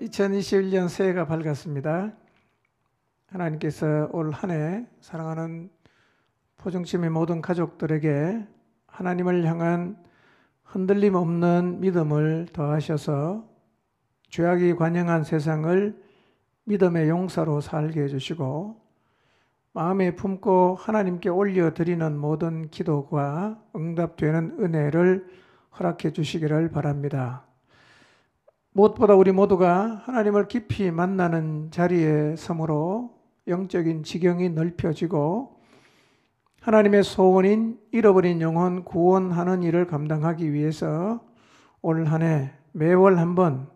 2021년 새해가 밝았습니다. 하나님께서 올 한 해 사랑하는 포정침의 모든 가족들에게 하나님을 향한 흔들림 없는 믿음을 더하셔서 죄악이 관영한 세상을 믿음의 용사로 살게 해주시고 마음에 품고 하나님께 올려드리는 모든 기도가 응답되는 은혜를 허락해 주시기를 바랍니다. 무엇보다 우리 모두가 하나님을 깊이 만나는 자리에 섬으로 영적인 지경이 넓혀지고 하나님의 소원인 잃어버린 영혼 구원하는 일을 감당하기 위해서 올 한 해 매월 한 번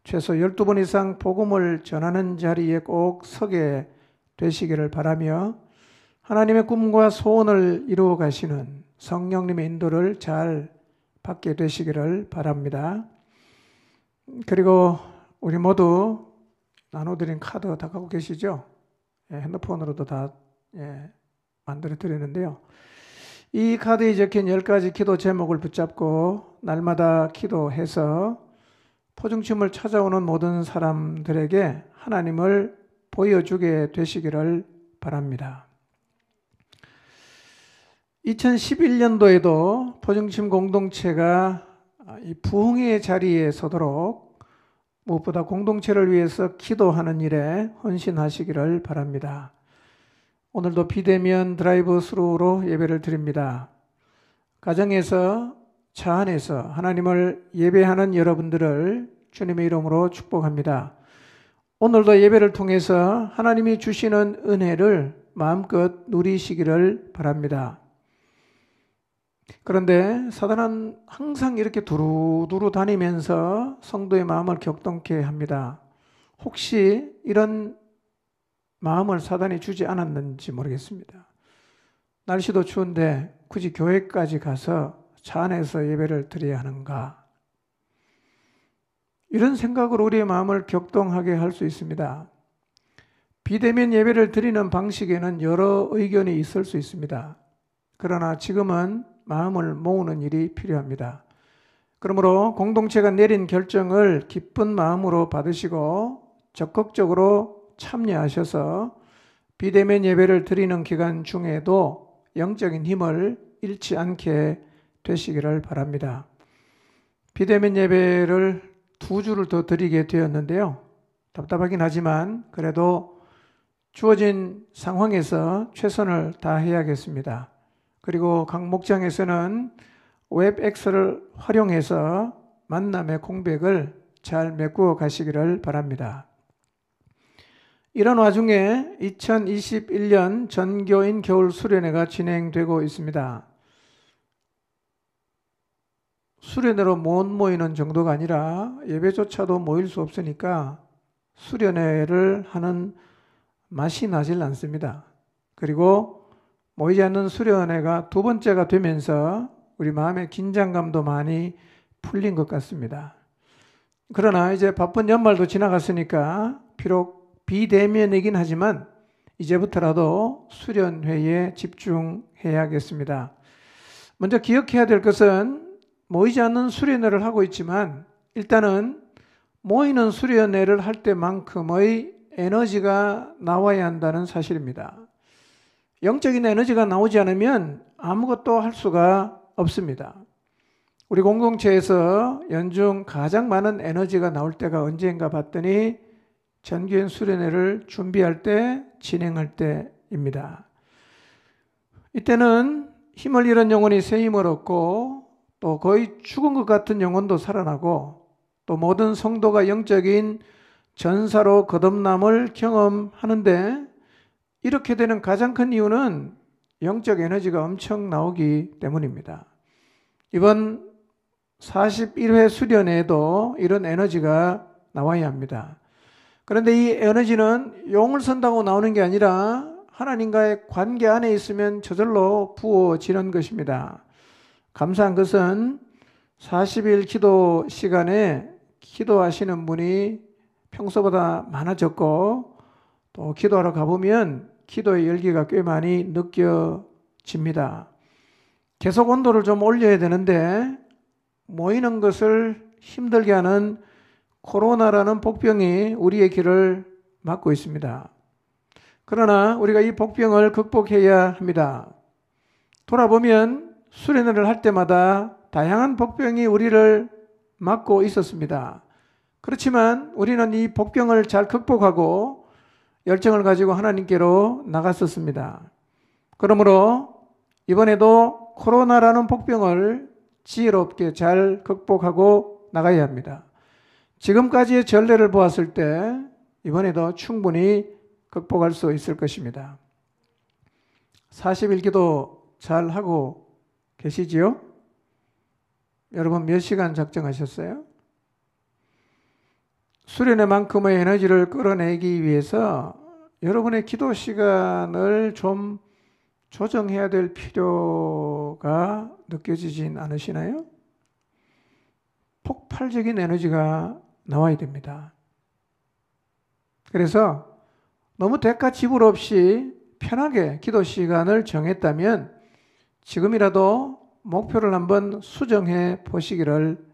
최소 12번 이상 복음을 전하는 자리에 꼭 서게 되시기를 바라며 하나님의 꿈과 소원을 이루어 가시는 성령님의 인도를 잘 받게 되시기를 바랍니다. 그리고 우리 모두 나눠드린 카드 다 갖고 계시죠? 핸드폰으로도 다 만들어 드리는데요. 이 카드에 적힌 10가지 기도 제목을 붙잡고 날마다 기도해서 포중침을 찾아오는 모든 사람들에게 하나님을 보여주게 되시기를 바랍니다. 2011년도에도 포중침 공동체가 이 부흥의 자리에 서도록 무엇보다 공동체를 위해서 기도하는 일에 헌신하시기를 바랍니다. 오늘도 비대면 드라이브 스루로 예배를 드립니다. 가정에서 차 안에서 하나님을 예배하는 여러분들을 주님의 이름으로 축복합니다. 오늘도 예배를 통해서 하나님이 주시는 은혜를 마음껏 누리시기를 바랍니다. 그런데 사단은 항상 이렇게 두루두루 다니면서 성도의 마음을 격동케 합니다. 혹시 이런 마음을 사단이 주지 않았는지 모르겠습니다. 날씨도 추운데 굳이 교회까지 가서 차 안에서 예배를 드려야 하는가? 이런 생각으로 우리의 마음을 격동하게 할 수 있습니다. 비대면 예배를 드리는 방식에는 여러 의견이 있을 수 있습니다. 그러나 지금은 마음을 모으는 일이 필요합니다. 그러므로 공동체가 내린 결정을 기쁜 마음으로 받으시고 적극적으로 참여하셔서 비대면 예배를 드리는 기간 중에도 영적인 힘을 잃지 않게 되시기를 바랍니다. 비대면 예배를 2주를 더 드리게 되었는데요. 답답하긴 하지만 그래도 주어진 상황에서 최선을 다해야겠습니다. 그리고 각 목장에서는 웹엑스를 활용해서 만남의 공백을 잘 메꾸어 가시기를 바랍니다. 이런 와중에 2021년 전교인 겨울 수련회가 진행되고 있습니다. 수련회로 못 모이는 정도가 아니라 예배조차도 모일 수 없으니까 수련회를 하는 맛이 나질 않습니다. 그리고 모이지 않는 수련회가 2번째가 되면서 우리 마음의 긴장감도 많이 풀린 것 같습니다. 그러나 이제 바쁜 연말도 지나갔으니까 비록 비대면이긴 하지만 이제부터라도 수련회에 집중해야겠습니다. 먼저 기억해야 될 것은 모이지 않는 수련회를 하고 있지만 일단은 모이는 수련회를 할 때만큼의 에너지가 나와야 한다는 사실입니다. 영적인 에너지가 나오지 않으면 아무것도 할 수가 없습니다. 우리 공동체에서 연중 가장 많은 에너지가 나올 때가 언제인가 봤더니 전교인 수련회를 준비할 때, 진행할 때입니다. 이때는 힘을 잃은 영혼이 새 힘을 얻고 또 거의 죽은 것 같은 영혼도 살아나고 또 모든 성도가 영적인 전사로 거듭남을 경험하는데 이렇게 되는 가장 큰 이유는 영적 에너지가 엄청 나오기 때문입니다. 이번 41회 수련회에도 이런 에너지가 나와야 합니다. 그런데 이 에너지는 용을 선다고 나오는 게 아니라 하나님과의 관계 안에 있으면 저절로 부어지는 것입니다. 감사한 것은 40일 기도 시간에 기도하시는 분이 평소보다 많아졌고 또 기도하러 가보면 기도의 열기가 꽤 많이 느껴집니다. 계속 온도를 좀 올려야 되는데 모이는 것을 힘들게 하는 코로나라는 복병이 우리의 길을 막고 있습니다. 그러나 우리가 이 복병을 극복해야 합니다. 돌아보면 수련회를 할 때마다 다양한 복병이 우리를 막고 있었습니다. 그렇지만 우리는 이 복병을 잘 극복하고 열정을 가지고 하나님께로 나갔었습니다. 그러므로 이번에도 코로나라는 복병을 지혜롭게 잘 극복하고 나가야 합니다. 지금까지의 전례를 보았을 때 이번에도 충분히 극복할 수 있을 것입니다. 40일 기도 잘 하고 계시지요? 여러분 몇 시간 작정하셨어요? 수련회만큼의 에너지를 끌어내기 위해서 여러분의 기도 시간을 좀 조정해야 될 필요가 느껴지진 않으시나요? 폭발적인 에너지가 나와야 됩니다. 그래서 너무 대가 지불 없이 편하게 기도 시간을 정했다면 지금이라도 목표를 한번 수정해 보시기를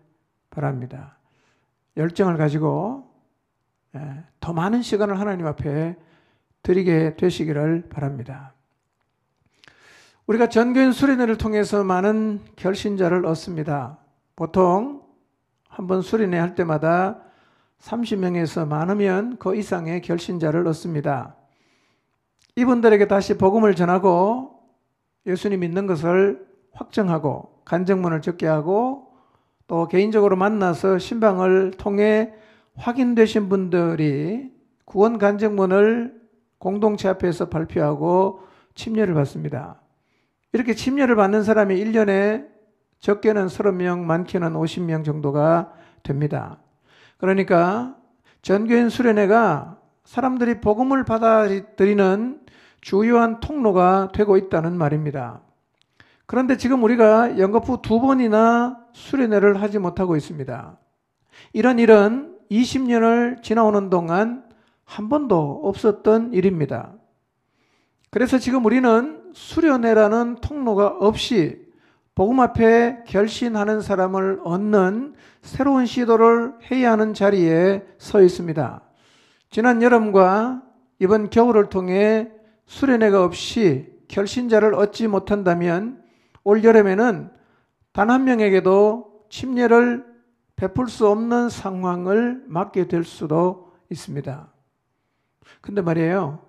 바랍니다. 열정을 가지고 더 많은 시간을 하나님 앞에 드리게 되시기를 바랍니다. 우리가 전교인 수련회를 통해서 많은 결신자를 얻습니다. 보통 한번 수련회 할 때마다 30명에서 많으면 그 이상의 결신자를 얻습니다. 이분들에게 다시 복음을 전하고 예수님 믿는 것을 확정하고 간증문을 적게 하고 또 개인적으로 만나서 신방을 통해 확인되신 분들이 구원 간증문을 공동체 앞에서 발표하고 침례를 받습니다. 이렇게 침례를 받는 사람이 1년에 적게는 30명, 많게는 50명 정도가 됩니다. 그러니까 전교인 수련회가 사람들이 복음을 받아들이는 주요한 통로가 되고 있다는 말입니다. 그런데 지금 우리가 연거푸 2번이나 수련회를 하지 못하고 있습니다. 이런 일은 20년을 지나오는 동안 한 번도 없었던 일입니다. 그래서 지금 우리는 수련회라는 통로가 없이 복음 앞에 결신하는 사람을 얻는 새로운 시도를 해야 하는 자리에 서 있습니다. 지난 여름과 이번 겨울을 통해 수련회가 없이 결신자를 얻지 못한다면 올 여름에는 단 한 명에게도 침례를 베풀 수 없는 상황을 맞게 될 수도 있습니다. 근데 말이에요.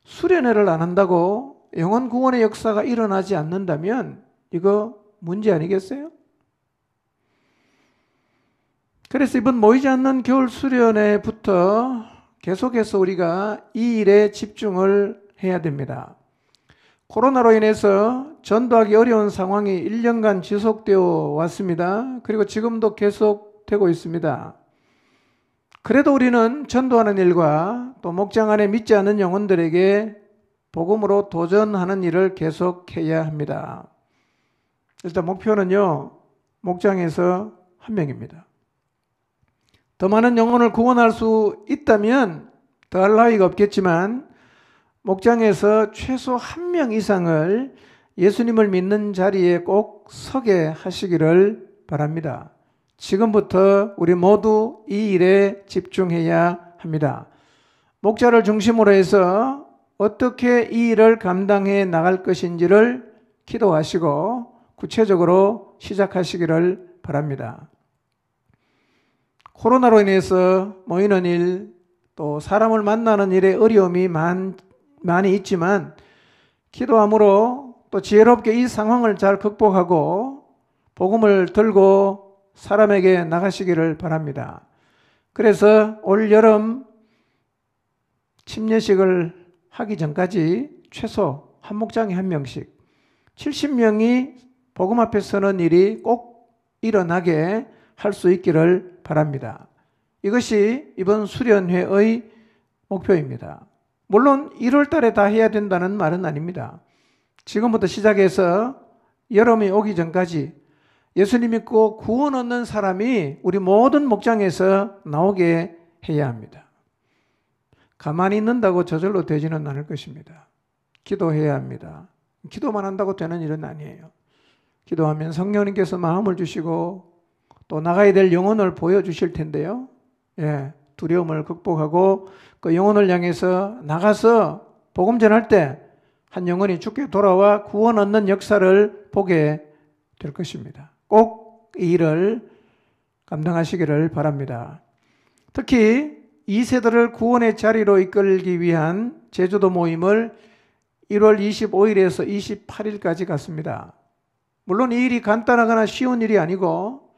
수련회를 안 한다고 영혼 구원의 역사가 일어나지 않는다면 이거 문제 아니겠어요? 그래서 이번 모이지 않는 겨울 수련회부터 계속해서 우리가 이 일에 집중을 해야 됩니다. 코로나로 인해서 전도하기 어려운 상황이 1년간 지속되어 왔습니다. 그리고 지금도 계속되고 있습니다. 그래도 우리는 전도하는 일과 또 목장 안에 믿지 않는 영혼들에게 복음으로 도전하는 일을 계속해야 합니다. 일단 목표는요, 목장에서 1명입니다. 더 많은 영혼을 구원할 수 있다면 더할 나위가 없겠지만 목장에서 최소 1명 이상을 예수님을 믿는 자리에 꼭 서게 하시기를 바랍니다. 지금부터 우리 모두 이 일에 집중해야 합니다. 목자를 중심으로 해서 어떻게 이 일을 감당해 나갈 것인지를 기도하시고 구체적으로 시작하시기를 바랍니다. 코로나로 인해서 모이는 일, 또 사람을 만나는 일에 어려움이 많이 있지만 기도함으로 또 지혜롭게 이 상황을 잘 극복하고 복음을 들고 사람에게 나가시기를 바랍니다. 그래서 올 여름 침례식을 하기 전까지 최소 한 목장에 1명씩 70명이 복음 앞에 서는 일이 꼭 일어나게 할 수 있기를 바랍니다. 이것이 이번 수련회의 목표입니다. 물론 1월 달에 다 해야 된다는 말은 아닙니다. 지금부터 시작해서 여름이 오기 전까지 예수님 믿고 구원 얻는 사람이 우리 모든 목장에서 나오게 해야 합니다. 가만히 있는다고 저절로 되지는 않을 것입니다. 기도해야 합니다. 기도만 한다고 되는 일은 아니에요. 기도하면 성령님께서 마음을 주시고 또 나가야 될 영혼을 보여주실 텐데요. 두려움을 극복하고 그 영혼을 향해서 나가서 복음 전할 때 한 영혼이 죽게 돌아와 구원 얻는 역사를 보게 될 것입니다. 꼭 이 일을 감당하시기를 바랍니다. 특히 2세들을 구원의 자리로 이끌기 위한 제주도 모임을 1월 25일에서 28일까지 갔습니다. 물론 이 일이 간단하거나 쉬운 일이 아니고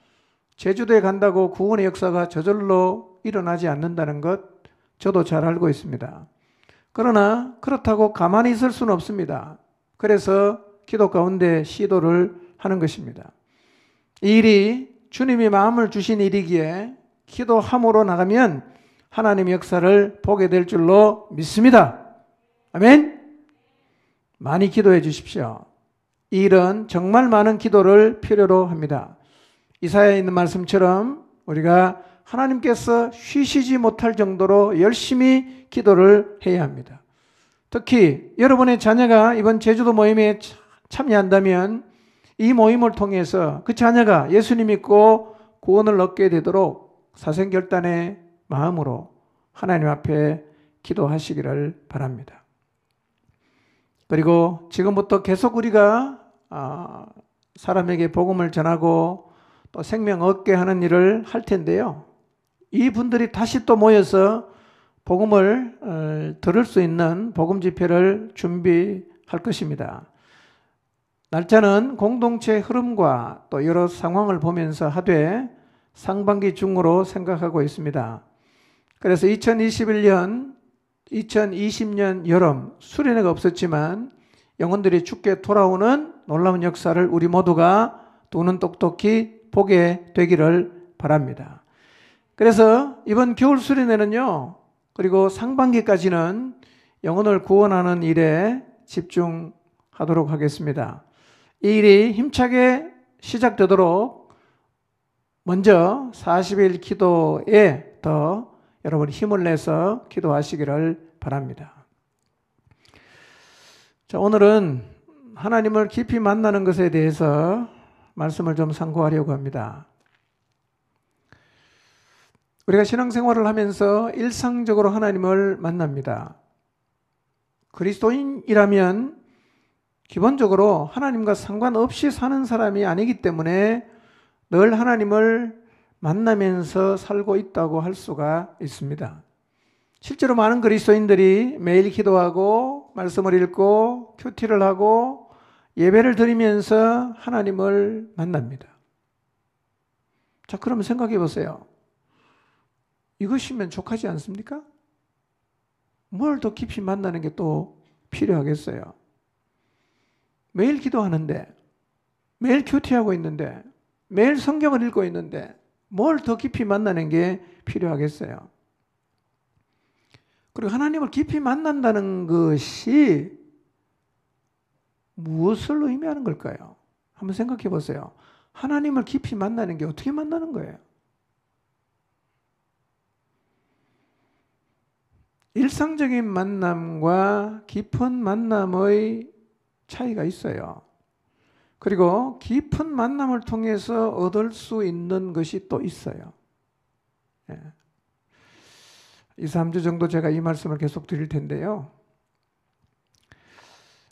제주도에 간다고 구원의 역사가 저절로 일어나지 않는다는 것 저도 잘 알고 있습니다. 그러나 그렇다고 가만히 있을 수는 없습니다. 그래서 기도 가운데 시도를 하는 것입니다. 이 일이 주님이 마음을 주신 일이기에 기도함으로 나가면 하나님의 역사를 보게 될 줄로 믿습니다. 아멘. 많이 기도해 주십시오. 이 일은 정말 많은 기도를 필요로 합니다. 이사야에 있는 말씀처럼 우리가 하나님께서 쉬시지 못할 정도로 열심히 기도를 해야 합니다. 특히 여러분의 자녀가 이번 제주도 모임에 참여한다면 이 모임을 통해서 그 자녀가 예수님 믿고 구원을 얻게 되도록 사생결단의 마음으로 하나님 앞에 기도하시기를 바랍니다. 그리고 지금부터 계속 우리가 사람에게 복음을 전하고 또 생명 얻게 하는 일을 할 텐데요. 이 분들이 다시 또 모여서 복음을 들을 수 있는 복음 집회를 준비할 것입니다. 날짜는 공동체 흐름과 또 여러 상황을 보면서 하되 상반기 중으로 생각하고 있습니다. 그래서 2020년 여름 수련회가 없었지만 영혼들이 죽게 돌아오는 놀라운 역사를 우리 모두가 두 눈 똑똑히 보게 되기를 바랍니다. 그래서 이번 겨울 수련회는요, 그리고 상반기까지는 영혼을 구원하는 일에 집중하도록 하겠습니다. 이 일이 힘차게 시작되도록 먼저 40일 기도에 더 여러분이 힘을 내서 기도하시기를 바랍니다. 자, 오늘은 하나님을 깊이 만나는 것에 대해서 말씀을 좀 상고하려고 합니다. 우리가 신앙생활을 하면서 일상적으로 하나님을 만납니다. 그리스도인이라면 기본적으로 하나님과 상관없이 사는 사람이 아니기 때문에 늘 하나님을 만나면서 살고 있다고 할 수가 있습니다. 실제로 많은 그리스도인들이 매일 기도하고 말씀을 읽고 큐티를 하고 예배를 드리면서 하나님을 만납니다. 자, 그러면 생각해 보세요. 이것이면 족하지 않습니까? 뭘 더 깊이 만나는 게 또 필요하겠어요? 매일 기도하는데, 매일 큐티하고 있는데, 매일 성경을 읽고 있는데 뭘 더 깊이 만나는 게 필요하겠어요? 그리고 하나님을 깊이 만난다는 것이 무엇을 의미하는 걸까요? 한번 생각해 보세요. 하나님을 깊이 만나는 게 어떻게 만나는 거예요? 일상적인 만남과 깊은 만남의 차이가 있어요. 그리고 깊은 만남을 통해서 얻을 수 있는 것이 또 있어요. 2, 3주 정도 제가 이 말씀을 계속 드릴 텐데요.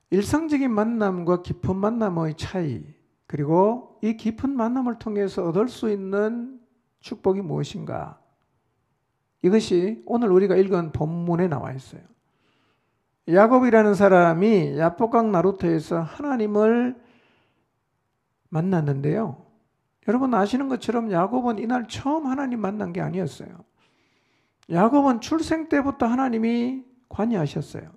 일상적인 만남과 깊은 만남의 차이, 그리고 이 깊은 만남을 통해서 얻을 수 있는 축복이 무엇인가? 이것이 오늘 우리가 읽은 본문에 나와 있어요. 야곱이라는 사람이 야복강 나루터에서 하나님을 만났는데요. 여러분 아시는 것처럼 야곱은 이날 처음 하나님 만난 게 아니었어요. 야곱은 출생 때부터 하나님이 관여하셨어요.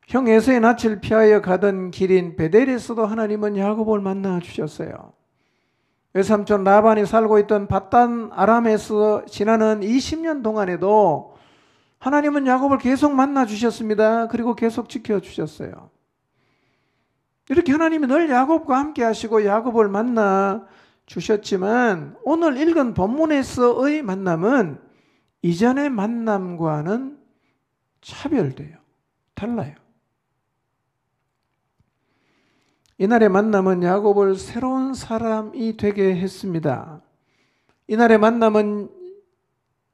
형 에서의 낯을 피하여 가던 길인 베델에서도 하나님은 야곱을 만나 주셨어요. 외삼촌 라반이 살고 있던 밧단 아람에서 지나는 20년 동안에도 하나님은 야곱을 계속 만나 주셨습니다. 그리고 계속 지켜주셨어요. 이렇게 하나님이 늘 야곱과 함께 하시고 야곱을 만나 주셨지만 오늘 읽은 본문에서의 만남은 이전의 만남과는 차별돼요. 달라요. 이날의 만남은 야곱을 새로운 사람이 되게 했습니다. 이날의 만남은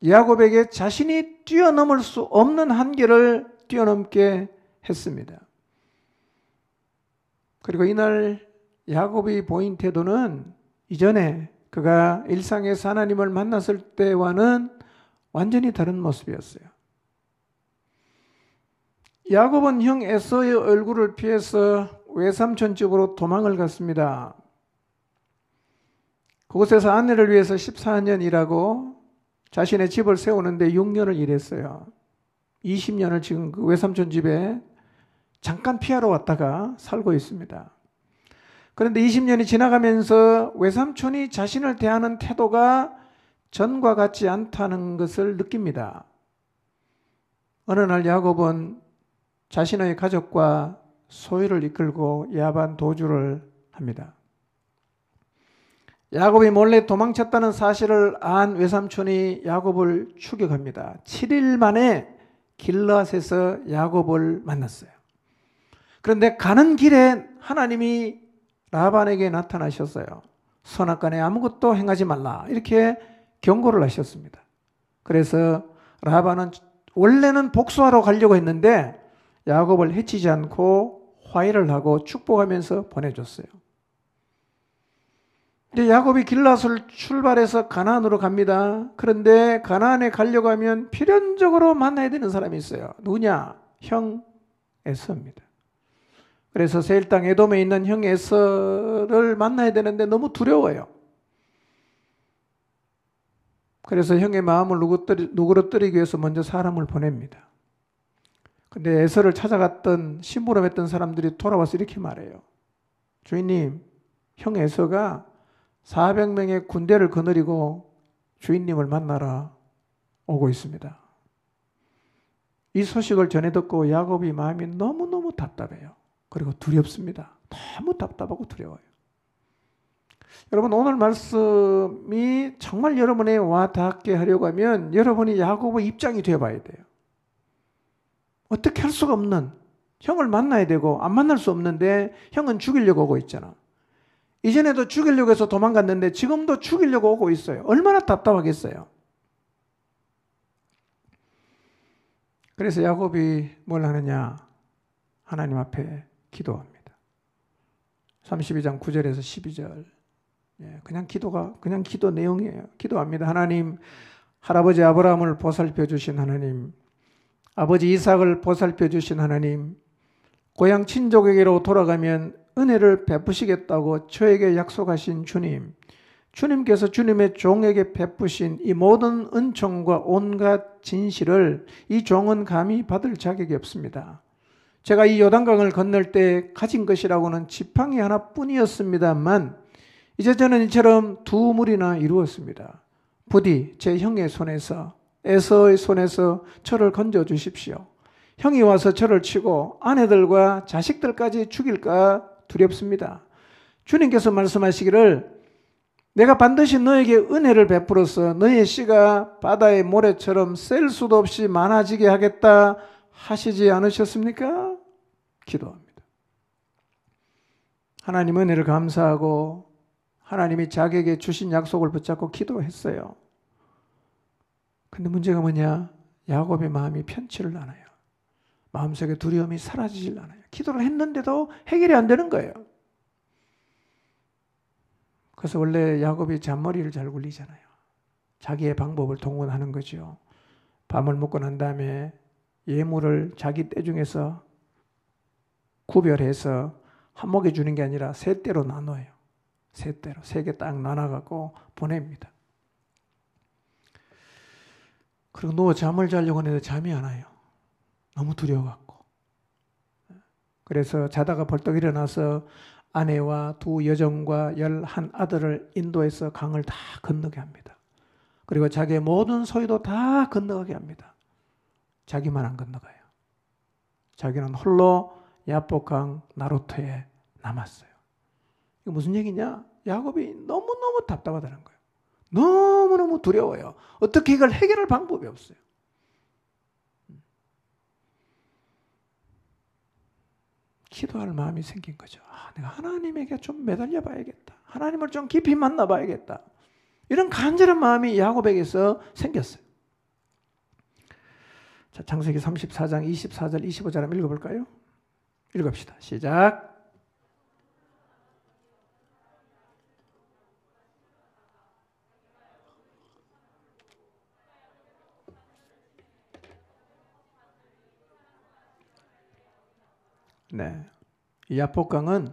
야곱에게 자신이 뛰어넘을 수 없는 한계를 뛰어넘게 했습니다. 그리고 이날 야곱이 보인 태도는 이전에 그가 일상에서 하나님을 만났을 때와는 완전히 다른 모습이었어요. 야곱은 형 에서의 얼굴을 피해서 외삼촌 집으로 도망을 갔습니다. 그곳에서 아내를 위해서 14년 일하고 자신의 집을 세우는데 6년을 일했어요. 20년을 지금 그 외삼촌 집에 잠깐 피하러 왔다가 살고 있습니다. 그런데 20년이 지나가면서 외삼촌이 자신을 대하는 태도가 전과 같지 않다는 것을 느낍니다. 어느 날 야곱은 자신의 가족과 소유를 이끌고 야반 도주를 합니다. 야곱이 몰래 도망쳤다는 사실을 안 외삼촌이 야곱을 추격합니다. 7일 만에 길르앗에서 야곱을 만났어요. 그런데 가는 길에 하나님이 라반에게 나타나셨어요. 선악간에 아무것도 행하지 말라 이렇게 경고를 하셨습니다. 그래서 라반은 원래는 복수하러 가려고 했는데 야곱을 해치지 않고 화해를 하고 축복하면서 보내줬어요. 이제 야곱이 길르앗을 출발해서 가나안으로 갑니다. 그런데 가나안에 가려고 하면 필연적으로 만나야 되는 사람이 있어요. 누구냐? 형 에서입니다. 그래서 세일 땅 에돔에 있는 형 에서를 만나야 되는데 너무 두려워요. 그래서 형의 마음을 누그러뜨리기 위해서 먼저 사람을 보냅니다. 근데 에서를 찾아갔던 심부름했던 사람들이 돌아와서 이렇게 말해요. 주인님, 형 에서가 400명의 군대를 거느리고 주인님을 만나러 오고 있습니다. 이 소식을 전해 듣고 야곱이 마음이 너무너무 답답해요. 그리고 두렵습니다. 너무 답답하고 두려워요. 여러분, 오늘 말씀이 정말 여러분에 와 닿게 하려고 하면 여러분이 야곱의 입장이 되어봐야 돼요. 어떻게 할 수가 없는, 형을 만나야 되고 안 만날 수 없는데 형은 죽이려고 오고 있잖아. 이전에도 죽이려고 해서 도망갔는데 지금도 죽이려고 오고 있어요. 얼마나 답답하겠어요. 그래서 야곱이 뭘 하느냐? 하나님 앞에 기도합니다. 32장 9절에서 12절. 그냥 기도 내용이에요. 기도합니다. 하나님, 할아버지 아브라함을 보살펴 주신 하나님, 아버지 이삭을 보살펴 주신 하나님, 고향 친족에게로 돌아가면 은혜를 베푸시겠다고 저에게 약속하신 주님, 주님께서 주님의 종에게 베푸신 이 모든 은총과 온갖 진실을 이 종은 감히 받을 자격이 없습니다. 제가 이 요단강을 건널 때 가진 것이라고는 지팡이 하나뿐이었습니다만 이제 저는 이처럼 두 무리나 이루었습니다. 부디 제 형의 손에서, 에서의 손에서 저를 건져 주십시오. 형이 와서 저를 치고 아내들과 자식들까지 죽일까 두렵습니다. 주님께서 말씀하시기를 내가 반드시 너에게 은혜를 베풀어서 너의 씨가 바다의 모래처럼 셀 수도 없이 많아지게 하겠다 하시지 않으셨습니까? 기도합니다. 하나님 은혜를 감사하고 하나님이 자기에게 주신 약속을 붙잡고 기도했어요. 근데 문제가 뭐냐? 야곱의 마음이 편치를 않아요. 마음속에 두려움이 사라지질 않아요. 기도를 했는데도 해결이 안 되는 거예요. 그래서 원래 야곱이 잔머리를 잘 굴리잖아요. 자기의 방법을 동원하는 거죠. 밤을 먹고 난 다음에 예물을 자기 떼 중에서 구별해서 한목에 주는 게 아니라 세 떼로 나눠요. 세 떼로, 세 개 딱 나눠갖고 보냅니다. 그리고 누워 잠을 자려고 하는데 잠이 안 와요. 너무 두려워갖고. 그래서 자다가 벌떡 일어나서 아내와 두 여종과 11 아들을 인도해서 강을 다 건너게 합니다. 그리고 자기의 모든 소유도 다 건너가게 합니다. 자기만 안 건너가요. 자기는 홀로 야복강 나루터에 남았어요. 이게 무슨 얘기냐? 야곱이 너무너무 답답하다는 거예요. 너무너무 두려워요. 어떻게 이걸 해결할 방법이 없어요. 기도할 마음이 생긴 거죠. 내가 하나님에게 좀 매달려 봐야겠다. 하나님을 좀 깊이 만나 봐야겠다. 이런 간절한 마음이 야곱에게서 생겼어요. 자, 창세기 34장 24절 25절 한번 읽어볼까요? 읽읍시다. 시작. 네, 이 야복강은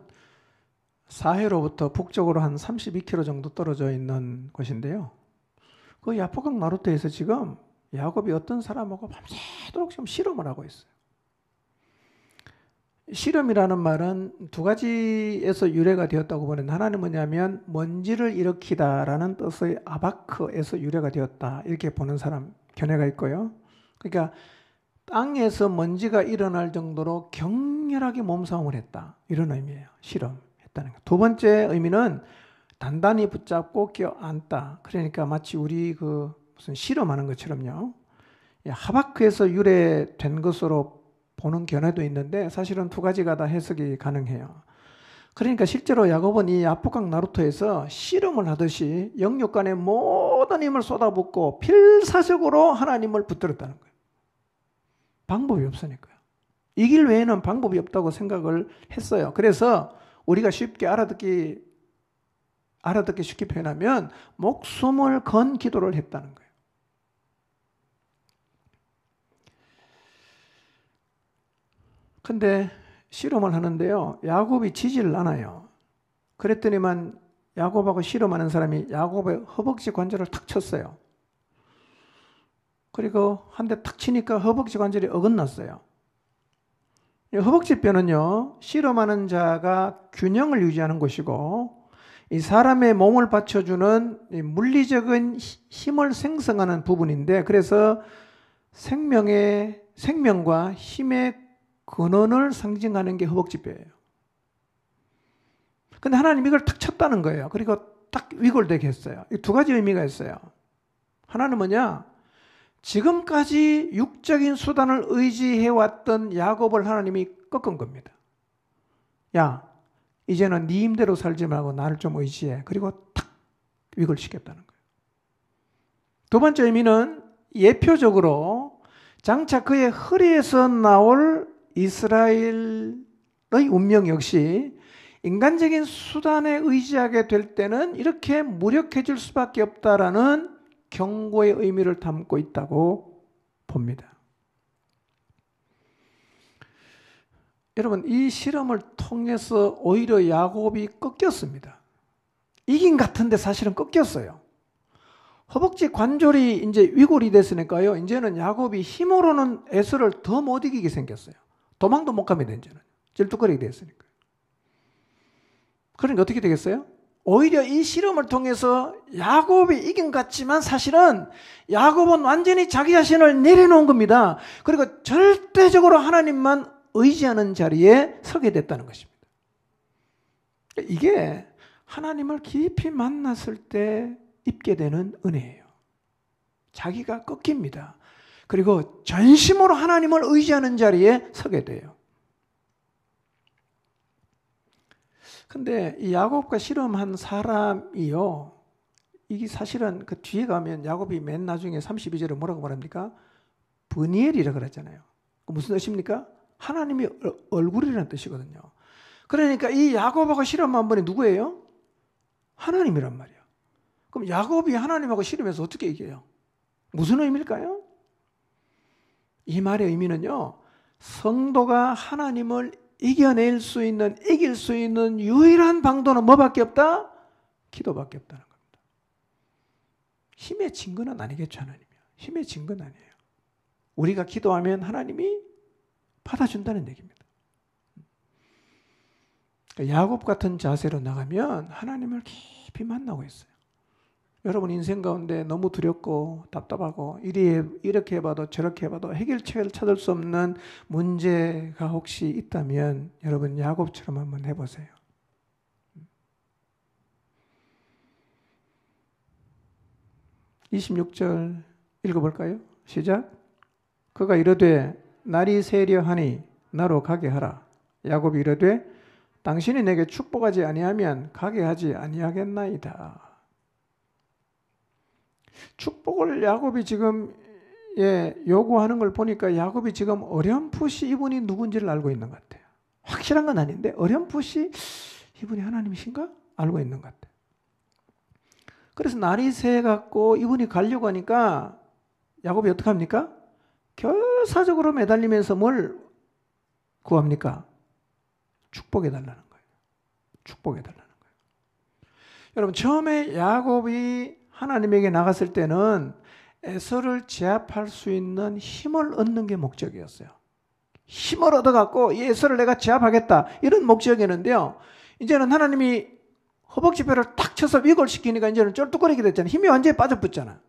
사해로부터 북쪽으로 한 32km 정도 떨어져 있는 곳인데요. 그 야복강 나루터에서 지금 야곱이 어떤 사람하고 밤새도록 지금 실험을 하고 있어요. 실험이라는 말은 두 가지에서 유래가 되었다고 보는데, 하나는 뭐냐면 먼지를 일으키다라는 뜻의 아바크에서 유래가 되었다, 이렇게 보는 사람 견해가 있고요. 그러니까 땅에서 먼지가 일어날 정도로 격렬하게 몸싸움을 했다, 이런 의미예요. 실험했다는 거. 두 번째 의미는 단단히 붙잡고 껴안다. 그러니까 마치 우리 무슨 실험하는 것처럼요. 하바크에서 유래된 것으로 보는 견해도 있는데, 사실은 두 가지가 다 해석이 가능해요. 그러니까 실제로 야곱은 이 야복강 나루터에서 실험을 하듯이 영육간의 모든 힘을 쏟아붓고 필사적으로 하나님을 붙들었다는 거예요. 방법이 없으니까요. 이 길 외에는 방법이 없다고 생각을 했어요. 그래서 우리가 쉽게 알아듣기 쉽게 표현하면 목숨을 건 기도를 했다는 거예요. 근데 실험을 하는데요, 야곱이 지지를 않아요. 그랬더니만 야곱하고 실험하는 사람이 야곱의 허벅지 관절을 탁 쳤어요. 그리고 한 대 탁 치니까 허벅지 관절이 어긋났어요. 허벅지 뼈는요, 실험하는 자가 균형을 유지하는 것이고, 이 사람의 몸을 받쳐주는 물리적인 힘을 생성하는 부분인데, 그래서 생명과 힘의 근원을 상징하는 게 허벅지뼈예요. 근데 하나님 이걸 탁 쳤다는 거예요. 그리고 딱 위골되게 했어요. 이 두 가지 의미가 있어요. 하나는 뭐냐? 지금까지 육적인 수단을 의지해왔던 야곱을 하나님이 꺾은 겁니다. 야, 이제는 네 힘대로 살지 말고 나를 좀 의지해. 그리고 탁 위골시켰다는 거예요. 두 번째 의미는 예표적으로 장차 그의 허리에서 나올 이스라엘의 운명 역시 인간적인 수단에 의지하게 될 때는 이렇게 무력해질 수밖에 없다라는 경고의 의미를 담고 있다고 봅니다. 여러분, 이 실험을 통해서 오히려 야곱이 꺾였습니다. 이긴 같은데 사실은 꺾였어요. 허벅지 관절이 이제 위골이 됐으니까요, 이제는 야곱이 힘으로는 에서를 더 못 이기게 생겼어요. 도망도 못 갑니다. 이제는 찔뚝거리게 됐으니까. 그러니까 어떻게 되겠어요? 오히려 이 실험을 통해서 야곱이 이긴 것 같지만 사실은 야곱은 완전히 자기 자신을 내려놓은 겁니다. 그리고 절대적으로 하나님만 의지하는 자리에 서게 됐다는 것입니다. 이게 하나님을 깊이 만났을 때 입게 되는 은혜예요. 자기가 꺾입니다. 그리고 전심으로 하나님을 의지하는 자리에 서게 돼요. 근데 이 야곱과 실험한 사람이요, 이게 사실은 그 뒤에 가면 야곱이 맨 나중에 32절에 뭐라고 말합니까? 브니엘이라 그랬잖아요. 무슨 뜻입니까? 하나님의 얼굴이라는 뜻이거든요. 그러니까 이 야곱하고 실험한 분이 누구예요? 하나님이란 말이에요. 그럼 야곱이 하나님하고 실험해서 어떻게 이겨요? 무슨 의미일까요? 이 말의 의미는요, 성도가 하나님을 이길 수 있는 유일한 방도는 뭐밖에 없다? 기도밖에 없다는 겁니다. 힘의 증거는 아니겠죠, 하나님이요. 힘의 증거는 아니에요. 우리가 기도하면 하나님이 받아준다는 얘기입니다. 그러니까 야곱 같은 자세로 나가면 하나님을 깊이 만나고 있어요. 여러분 인생 가운데 너무 두렵고 답답하고 이렇게 해봐도 저렇게 해봐도 해결책을 찾을 수 없는 문제가 혹시 있다면 여러분 야곱처럼 한번 해보세요. (26절) 읽어볼까요? 시작. 그가 이르되 날이 새려하니 나로 가게 하라. 야곱이 이르되 당신이 내게 축복하지 아니하면 가게 하지 아니하겠나이다. 축복을 야곱이 지금 요구하는 걸 보니까 야곱이 지금 어렴풋이 이분이 누군지를 알고 있는 것 같아요. 확실한 건 아닌데 어렴풋이 이분이 하나님이신가? 알고 있는 것 같아요. 그래서 날이 새갖고 이분이 가려고 하니까 야곱이 어떻게 합니까? 결사적으로 매달리면서 뭘 구합니까? 축복해달라는 거예요. 축복해달라는 거예요. 여러분, 처음에 야곱이 하나님에게 나갔을 때는 에서를 제압할 수 있는 힘을 얻는 게 목적이었어요. 힘을 얻어갖고 이 에서를 내가 제압하겠다, 이런 목적이었는데요. 이제는 하나님이 허벅지뼈를 탁 쳐서 위골시키니까 이제는 쩔뚝거리게 됐잖아요. 힘이 완전히 빠져붙잖아.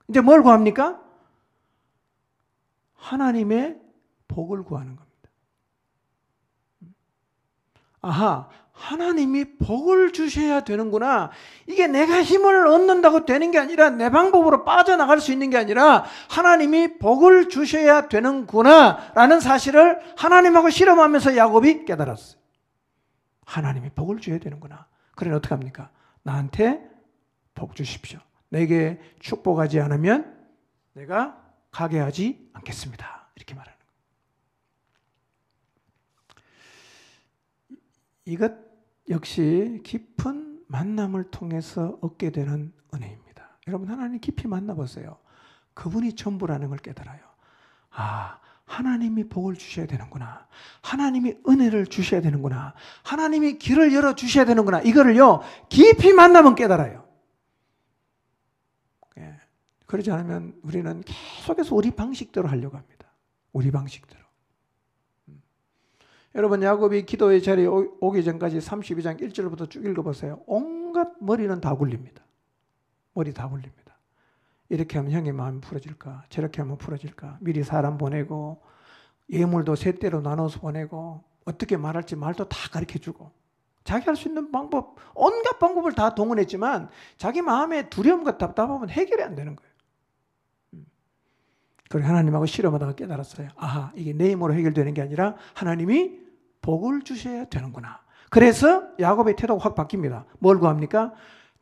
이제 뭘 구합니까? 하나님의 복을 구하는 겁니다. 아하, 하나님이 복을 주셔야 되는구나. 이게 내가 힘을 얻는다고 되는 게 아니라, 내 방법으로 빠져나갈 수 있는 게 아니라 하나님이 복을 주셔야 되는구나 라는 사실을 하나님하고 실험하면서 야곱이 깨달았어요. 하나님이 복을 줘야 되는구나. 그러니 어떻게 합니까? 나한테 복 주십시오. 내게 축복하지 않으면 내가 가게 하지 않겠습니다. 이렇게 말하는 거예요. 이것 역시 깊은 만남을 통해서 얻게 되는 은혜입니다. 여러분, 하나님 깊이 만나보세요. 그분이 전부라는 걸 깨달아요. 아, 하나님이 복을 주셔야 되는구나. 하나님이 은혜를 주셔야 되는구나. 하나님이 길을 열어주셔야 되는구나. 이거를요, 깊이 만나면 깨달아요. 예. 그러지 않으면 우리는 계속해서 우리 방식대로 하려고 합니다. 우리 방식대로. 여러분, 야곱이 기도의 자리에 오기 전까지 32장 1절부터 쭉 읽어보세요. 온갖 머리는 다 굴립니다. 머리 다 굴립니다. 이렇게 하면 형의 마음이 풀어질까? 저렇게 하면 풀어질까? 미리 사람 보내고, 예물도 세 때로 나눠서 보내고, 어떻게 말할지 말도 다 가르쳐주고, 자기 할 수 있는 방법, 온갖 방법을 다 동원했지만 자기 마음에 두려움과 답답하면 해결이 안 되는 거예요. 그리고 하나님하고 실험하다가 깨달았어요. 아하, 이게 내 힘으로 해결되는 게 아니라 하나님이 복을 주셔야 되는구나. 그래서 야곱의 태도가 확 바뀝니다. 뭘 구합니까?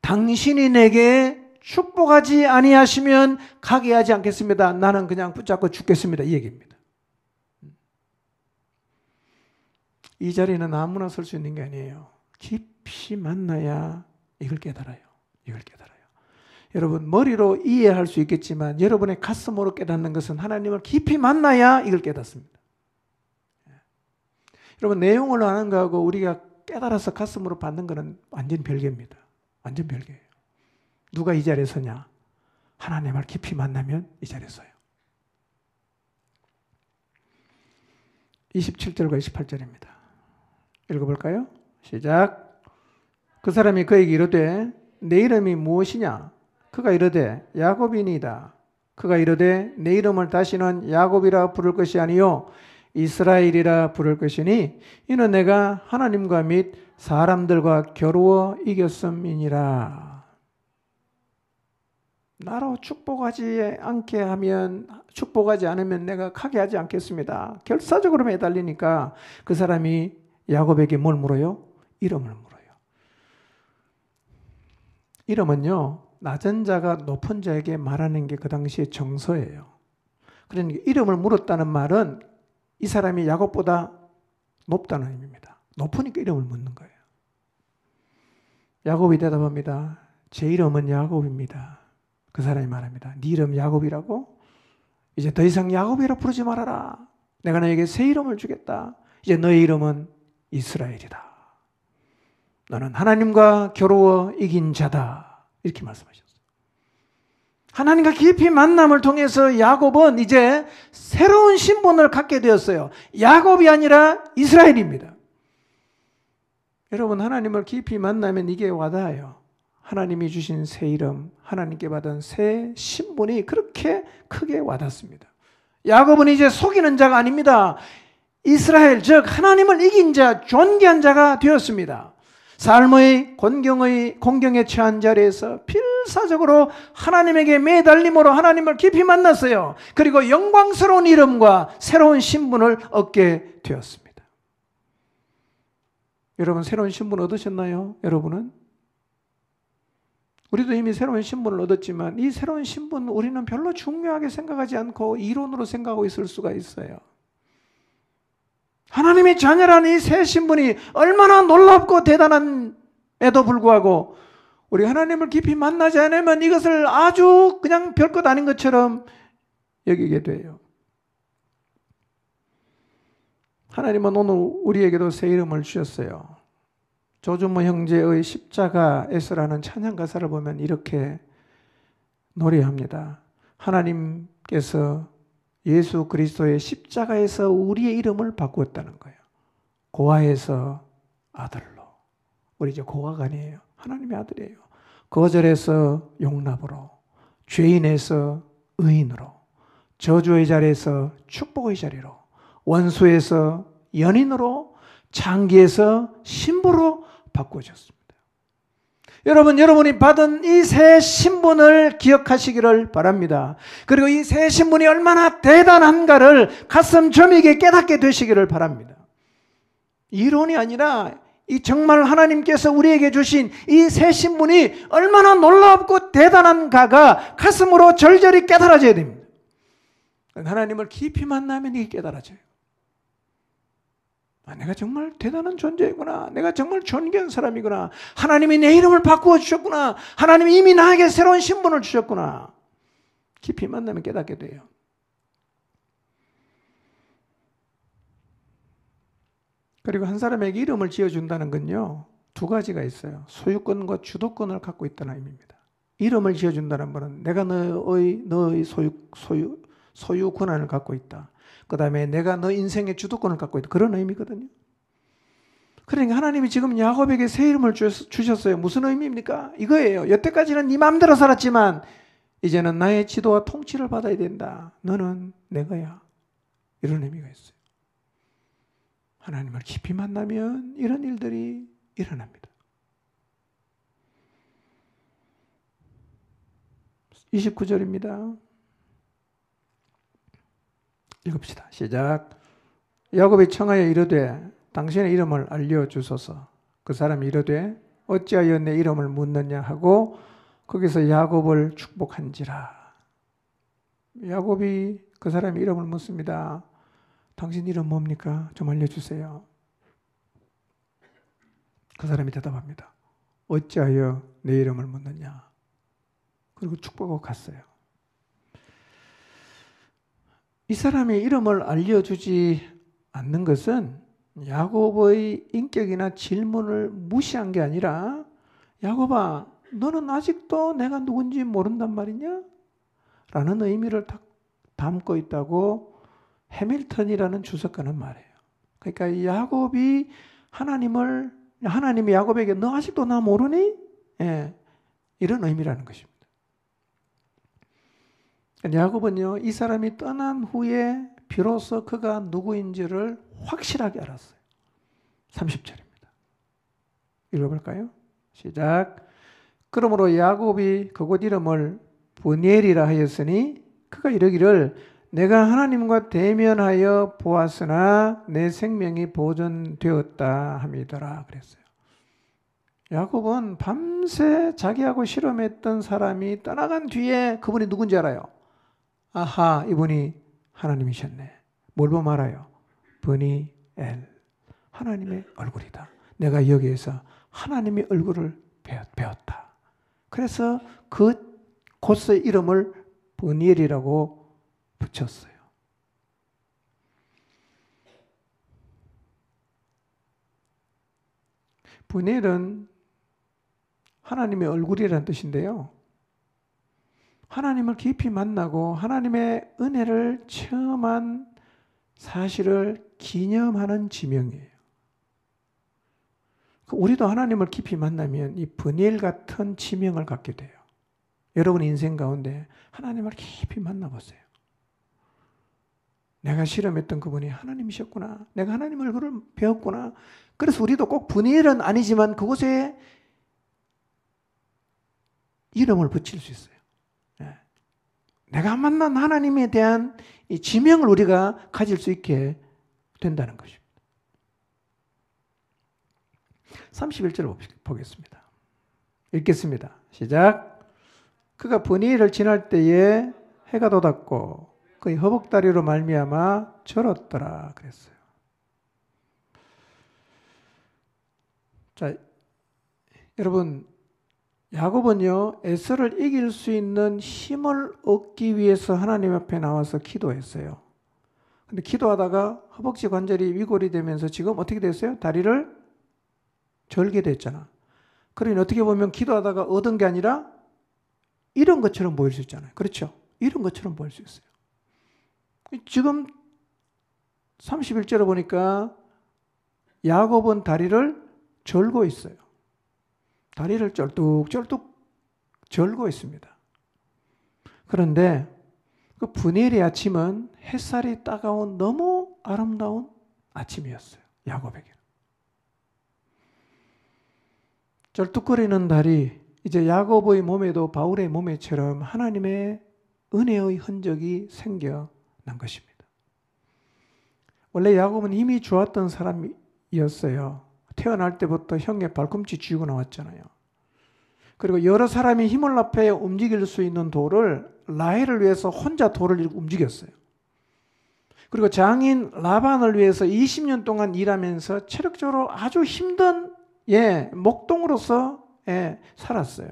당신이 내게 축복하지 아니하시면 가게 하지 않겠습니다. 나는 그냥 붙잡고 죽겠습니다. 이 얘기입니다. 이 자리는 아무나 설 수 있는 게 아니에요. 깊이 만나야 이걸 깨달아요. 이걸 깨달아요. 여러분, 머리로 이해할 수 있겠지만 여러분의 가슴으로 깨닫는 것은 하나님을 깊이 만나야 이걸 깨닫습니다. 여러분, 내용을 아는 거하고 우리가 깨달아서 가슴으로 받는 것은 완전 별개입니다. 완전 별개예요. 누가 이 자리에 서냐? 하나님을 깊이 만나면 이 자리에 서요. 27절과 28절입니다. 읽어볼까요? 시작. 그 사람이 그에게 이르되 내 이름이 무엇이냐? 그가 이르되 야곱이니이다. 그가 이르되 내 이름을 다시는 야곱이라 부를 것이 아니요 이스라엘이라 부를 것이니 이는 내가 하나님과 및 사람들과 겨루어 이겼음이니라. 나로 축복하지 않게 하면, 축복하지 않으면 내가 가게 하지 않겠습니다. 결사적으로 매달리니까 그 사람이 야곱에게 뭘 물어요? 이름을 물어요. 이름은요, 낮은 자가 높은 자에게 말하는 게 그 당시의 정서예요. 그러니까 이름을 물었다는 말은 이 사람이 야곱보다 높다는 의미입니다. 높으니까 이름을 묻는 거예요. 야곱이 대답합니다. 제 이름은 야곱입니다. 그 사람이 말합니다. 네 이름 야곱이라고? 이제 더 이상 야곱이라 부르지 말아라. 내가 너에게 새 이름을 주겠다. 이제 너의 이름은 이스라엘이다. 너는 하나님과 겨루어 이긴 자다. 이렇게 말씀하셨어요. 하나님과 깊이 만남을 통해서 야곱은 이제 새로운 신분을 갖게 되었어요. 야곱이 아니라 이스라엘입니다. 여러분, 하나님을 깊이 만나면 이게 와닿아요. 하나님이 주신 새 이름, 하나님께 받은 새 신분이 그렇게 크게 와닿습니다. 야곱은 이제 속이는 자가 아닙니다. 이스라엘, 즉 하나님을 이긴 자, 존귀한 자가 되었습니다. 삶의 공경에 처한 자리에서 필사적으로 하나님에게 매달림으로 하나님을 깊이 만났어요. 그리고 영광스러운 이름과 새로운 신분을 얻게 되었습니다. 여러분, 새로운 신분 얻으셨나요? 여러분은? 우리도 이미 새로운 신분을 얻었지만 이 새로운 신분 우리는 별로 중요하게 생각하지 않고 이론으로 생각하고 있을 수가 있어요. 하나님의 자녀라는 이 새 신분이 얼마나 놀랍고 대단함에도 불구하고 우리 하나님을 깊이 만나지 않으면 이것을 아주 그냥 별것 아닌 것처럼 여기게 돼요. 하나님은 오늘 우리에게도 새 이름을 주셨어요. 조준모 형제의 십자가에서라는 찬양 가사를 보면 이렇게 노래합니다. 하나님께서 예수 그리스도의 십자가에서 우리의 이름을 바꾸었다는 거예요. 고아에서 아들로. 우리 이제 고아가 아니에요. 하나님의 아들이에요. 거절에서 용납으로, 죄인에서 의인으로, 저주의 자리에서 축복의 자리로, 원수에서 연인으로, 장기에서 신부로 바꾸어졌습니다. 여러분이 받은 이 새 신분을 기억하시기를 바랍니다. 그리고 이 새 신분이 얼마나 대단한가를 가슴 저미게 깨닫게 되시기를 바랍니다. 이론이 아니라 이 정말 하나님께서 우리에게 주신 이 새 신분이 얼마나 놀랍고 대단한가가 가슴으로 절절히 깨달아져야 됩니다. 하나님을 깊이 만나면 이게 깨달아져요. 내가 정말 대단한 존재이구나. 내가 정말 존귀한 사람이구나. 하나님이 내 이름을 바꾸어 주셨구나. 하나님이 이미 나에게 새로운 신분을 주셨구나. 깊이 만나면 깨닫게 돼요. 그리고 한 사람에게 이름을 지어준다는 건요, 두 가지가 있어요. 소유권과 주도권을 갖고 있다는 의미입니다. 이름을 지어준다는 말은 내가 너의 소유 권한을 갖고 있다. 그 다음에 내가 너 인생의 주도권을 갖고 있다. 그런 의미거든요. 그러니까 하나님이 지금 야곱에게 새 이름을 주셨어요. 무슨 의미입니까? 이거예요. 여태까지는 네 마음대로 살았지만 이제는 나의 지도와 통치를 받아야 된다. 너는 내 거야. 이런 의미가 있어요. 하나님을 깊이 만나면 이런 일들이 일어납니다. 29절입니다. 읽읍시다. 시작. 야곱이 청하여 이르되 당신의 이름을 알려주소서. 그 사람이 이르되 어찌하여 내 이름을 묻느냐 하고 거기서 야곱을 축복한지라. 야곱이 그 사람의 이름을 묻습니다. 당신 이름 뭡니까? 좀 알려주세요. 그 사람이 대답합니다. 어찌하여 내 이름을 묻느냐. 그리고 축복하고 갔어요. 이 사람의 이름을 알려주지 않는 것은 야곱의 인격이나 질문을 무시한 게 아니라 야곱아, 너는 아직도 내가 누군지 모른단 말이냐? 라는 의미를 담고 있다고 해밀턴이라는 주석가는 말해요. 그러니까 야곱이 하나님이 야곱에게 너 아직도 나 모르니? 예, 이런 의미라는 것입니다. 야곱은요, 이 사람이 떠난 후에 비로소 그가 누구인지를 확실하게 알았어요. 30절입니다. 읽어볼까요? 시작. 그러므로 야곱이 그곳 이름을 브니엘이라 하였으니 그가 이르기를 내가 하나님과 대면하여 보았으나 내 생명이 보존되었다 함이더라 그랬어요. 야곱은 밤새 자기하고 실험했던 사람이 떠나간 뒤에 그분이 누군지 알아요. 아하, 이분이 하나님이셨네. 뭘 보면 알아요? 브니엘, 하나님의 얼굴이다. 내가 여기에서 하나님의 얼굴을 배웠다. 그래서 그 곳의 이름을 브니엘이라고 붙였어요. 브니엘은 하나님의 얼굴이라는 뜻인데요. 하나님을 깊이 만나고 하나님의 은혜를 체험한 사실을 기념하는 지명이에요. 우리도 하나님을 깊이 만나면 이 브니엘 같은 지명을 갖게 돼요. 여러분 인생 가운데 하나님을 깊이 만나보세요. 내가 실험했던 그분이 하나님이셨구나. 내가 하나님 얼굴을 배웠구나. 그래서 우리도 꼭 브니엘은 아니지만 그곳에 이름을 붙일 수 있어요. 내가 만난 하나님에 대한 이 지명을 우리가 가질 수 있게 된다는 것입니다. 31절 보겠습니다. 읽겠습니다. 시작. 그가 브니엘을 지날 때에 해가 돋았고 그의 허벅다리로 말미암아 절었더라 그랬어요. 자, 여러분, 야곱은요 에서를 이길 수 있는 힘을 얻기 위해서 하나님 앞에 나와서 기도했어요. 근데 기도하다가 허벅지 관절이 위골이 되면서 지금 어떻게 됐어요? 다리를 절게 됐잖아. 그러니 어떻게 보면 기도하다가 얻은 게 아니라 이런 것처럼 보일 수 있잖아요. 그렇죠? 이런 것처럼 보일 수 있어요. 지금 31절에 보니까 야곱은 다리를 절고 있어요. 다리를 쩔뚝쩔뚝 절고 있습니다. 그런데 그 브니엘의 아침은 햇살이 따가운 너무 아름다운 아침이었어요. 야곱에게. 쩔뚝거리는 다리, 이제 야곱의 몸에도 바울의 몸에처럼 하나님의 은혜의 흔적이 생겨난 것입니다. 원래 야곱은 힘이 좋았던 사람이었어요. 태어날 때부터 형의 발꿈치 쥐고 나왔잖아요. 그리고 여러 사람이 힘을 합해 움직일 수 있는 돌을 라헬을 위해서 혼자 돌을 움직였어요. 그리고 장인 라반을 위해서 20년 동안 일하면서 체력적으로 아주 힘든 목동으로서 살았어요.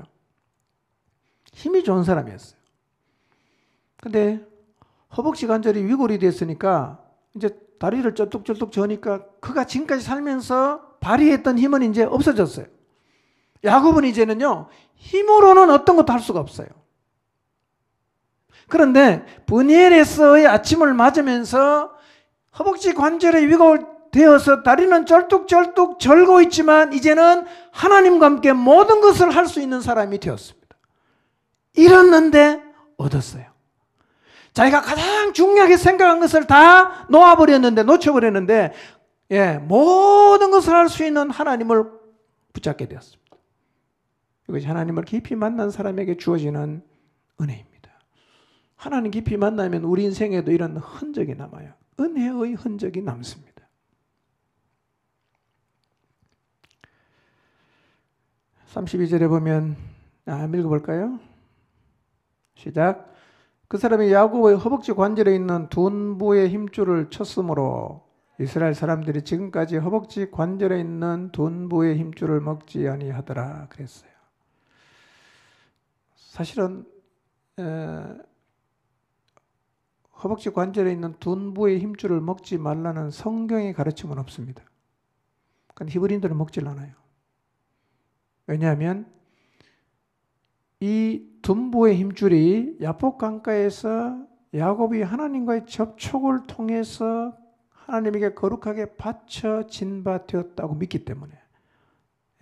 힘이 좋은 사람이었어요. 근데 허벅지 관절이 위골이 됐으니까 이제 다리를 쩔뚝쩔뚝 저니까 그가 지금까지 살면서 발휘했던 힘은 이제 없어졌어요. 야곱은 이제는요 힘으로는 어떤 것도 할 수가 없어요. 그런데 브니엘에서의 아침을 맞으면서 허벅지 관절이 위골되어서 다리는 쩔뚝쩔뚝 절고 있지만 이제는 하나님과 함께 모든 것을 할 수 있는 사람이 되었습니다. 잃었는데 얻었어요. 자기가 가장 중요하게 생각한 것을 다 놓쳐버렸는데 모든 것을 할 수 있는 하나님을 붙잡게 되었습니다. 이것이 하나님을 깊이 만난 사람에게 주어지는 은혜입니다. 하나님 깊이 만나면 우리 인생에도 이런 흔적이 남아요. 은혜의 흔적이 남습니다. (32절에) 보면 읽어볼까요? 시작. 그 사람이 야곱의 허벅지 관절에 있는 둔부의 힘줄을 쳤으므로 이스라엘 사람들이 지금까지 허벅지 관절에 있는 둔부의 힘줄을 먹지 아니하더라 그랬어요. 사실은 허벅지 관절에 있는 둔부의 힘줄을 먹지 말라는 성경의 가르침은 없습니다. 그런데 히브리인들은 먹질 않아요. 왜냐하면 이 둔부의 힘줄이 야복 강가에서 야곱이 하나님과의 접촉을 통해서 하나님에게 거룩하게 바쳐진 바 되었다고 믿기 때문에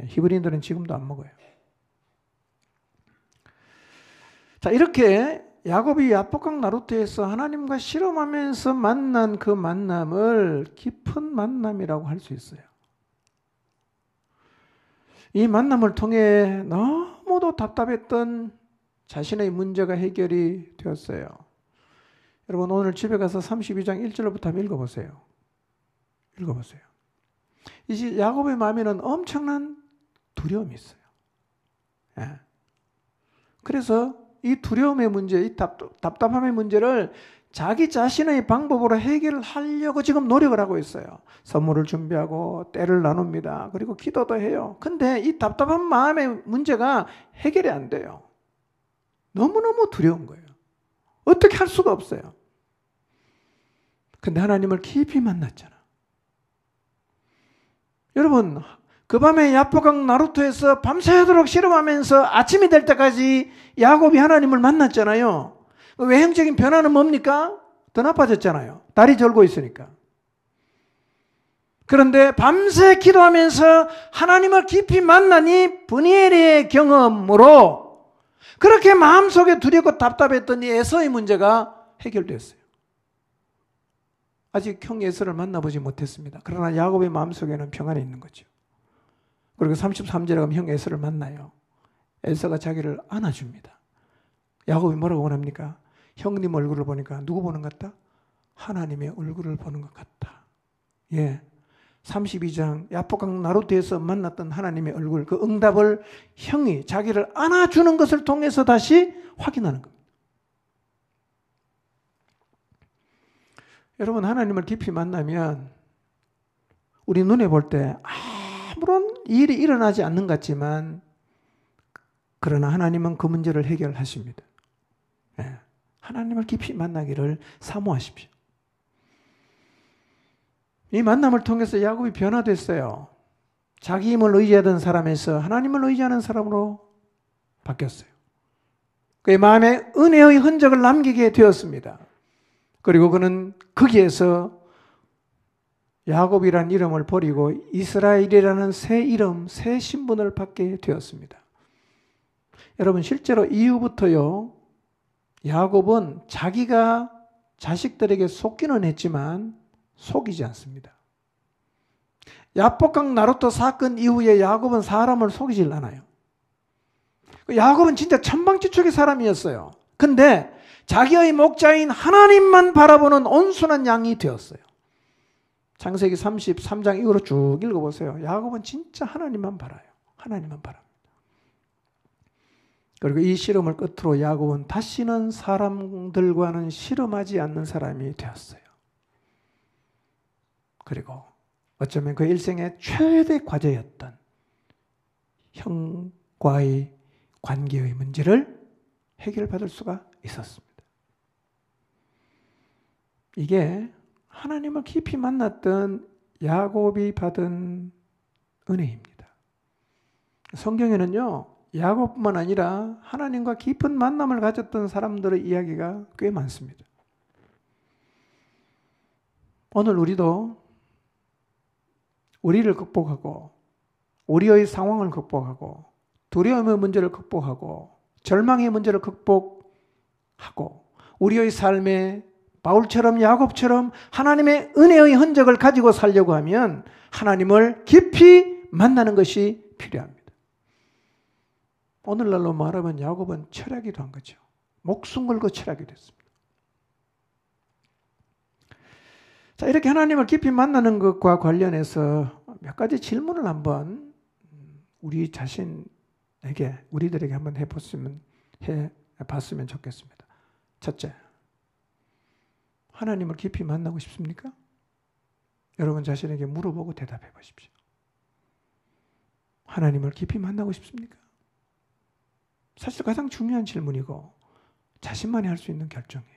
히브리인들은 지금도 안 먹어요. 자, 이렇게 야곱이 야복강 나루트에서 하나님과 실험하면서 만난 그 만남을 깊은 만남이라고 할 수 있어요. 이 만남을 통해 너무도 답답했던 자신의 문제가 해결이 되었어요. 여러분 오늘 집에 가서 32장 1절부터 한번 읽어보세요. 읽어보세요. 이제 야곱의 마음에는 엄청난 두려움이 있어요. 그래서 이 두려움의 문제, 이 답답함의 문제를 자기 자신의 방법으로 해결하려고 지금 노력을 하고 있어요. 선물을 준비하고 때를 나눕니다. 그리고 기도도 해요. 근데 이 답답한 마음의 문제가 해결이 안 돼요. 너무너무 두려운 거예요. 어떻게 할 수가 없어요. 근데 하나님을 깊이 만났잖아. 여러분, 그 밤에 야복강 나루토에서 밤새도록 실험하면서 아침이 될 때까지 야곱이 하나님을 만났잖아요. 외형적인 변화는 뭡니까? 더 나빠졌잖아요. 다리 절고 있으니까. 그런데 밤새 기도하면서 하나님을 깊이 만나니 브니엘의 경험으로 그렇게 마음속에 두렵고 답답했던 이 에서의 문제가 해결됐어요. 아직 형 에서를 만나보지 못했습니다. 그러나 야곱의 마음속에는 평안이 있는 거죠. 그리고 33절에 가면 형 에서를 만나요. 에서가 자기를 안아줍니다. 야곱이 뭐라고 원합니까? 형님 얼굴을 보니까 누구 보는 것 같다? 하나님의 얼굴을 보는 것 같다. 예, 32장 야복강 나루트에서 만났던 하나님의 얼굴, 그 응답을 형이 자기를 안아주는 것을 통해서 다시 확인하는 겁니다. 여러분, 하나님을 깊이 만나면 우리 눈에 볼 때 아무런 일이 일어나지 않는 것 같지만, 그러나 하나님은 그 문제를 해결하십니다. 네. 하나님을 깊이 만나기를 사모하십시오. 이 만남을 통해서 야곱이 변화됐어요. 자기 힘을 의지하던 사람에서 하나님을 의지하는 사람으로 바뀌었어요. 그의 마음에 은혜의 흔적을 남기게 되었습니다. 그리고 그는 거기에서 야곱이라는 이름을 버리고 이스라엘이라는 새 이름, 새 신분을 받게 되었습니다. 여러분, 실제로 이후부터요, 야곱은 자기가 자식들에게 속기는 했지만 속이지 않습니다. 야복강 나루토 사건 이후에 야곱은 사람을 속이질 않아요. 야곱은 진짜 천방지축의 사람이었어요. 근데 자기의 목자인 하나님만 바라보는 온순한 양이 되었어요. 창세기 33장 이후로 쭉 읽어보세요. 야곱은 진짜 하나님만 바라요. 하나님만 바랍니다. 그리고 이 실험을 끝으로 야곱은 다시는 사람들과는 실험하지 않는 사람이 되었어요. 그리고 어쩌면 그 일생의 최대 과제였던 형과의 관계의 문제를 해결받을 수가 있었습니다. 이게 하나님을 깊이 만났던 야곱이 받은 은혜입니다. 성경에는요, 야곱뿐만 아니라 하나님과 깊은 만남을 가졌던 사람들의 이야기가 꽤 많습니다. 오늘 우리도 우리를 극복하고, 우리의 상황을 극복하고, 두려움의 문제를 극복하고, 절망의 문제를 극복하고, 우리의 삶에 바울처럼 야곱처럼 하나님의 은혜의 흔적을 가지고 살려고 하면 하나님을 깊이 만나는 것이 필요합니다. 오늘날로 말하면 야곱은 철학이 된 거죠. 목숨 걸고 철학이 됐습니다. 자, 이렇게 하나님을 깊이 만나는 것과 관련해서 몇 가지 질문을 한번 우리 자신에게, 우리들에게 한번 해봤으면 좋겠습니다. 첫째, 하나님을 깊이 만나고 싶습니까? 여러분 자신에게 물어보고 대답해 보십시오. 하나님을 깊이 만나고 싶습니까? 사실 가장 중요한 질문이고 자신만이 할 수 있는 결정이에요.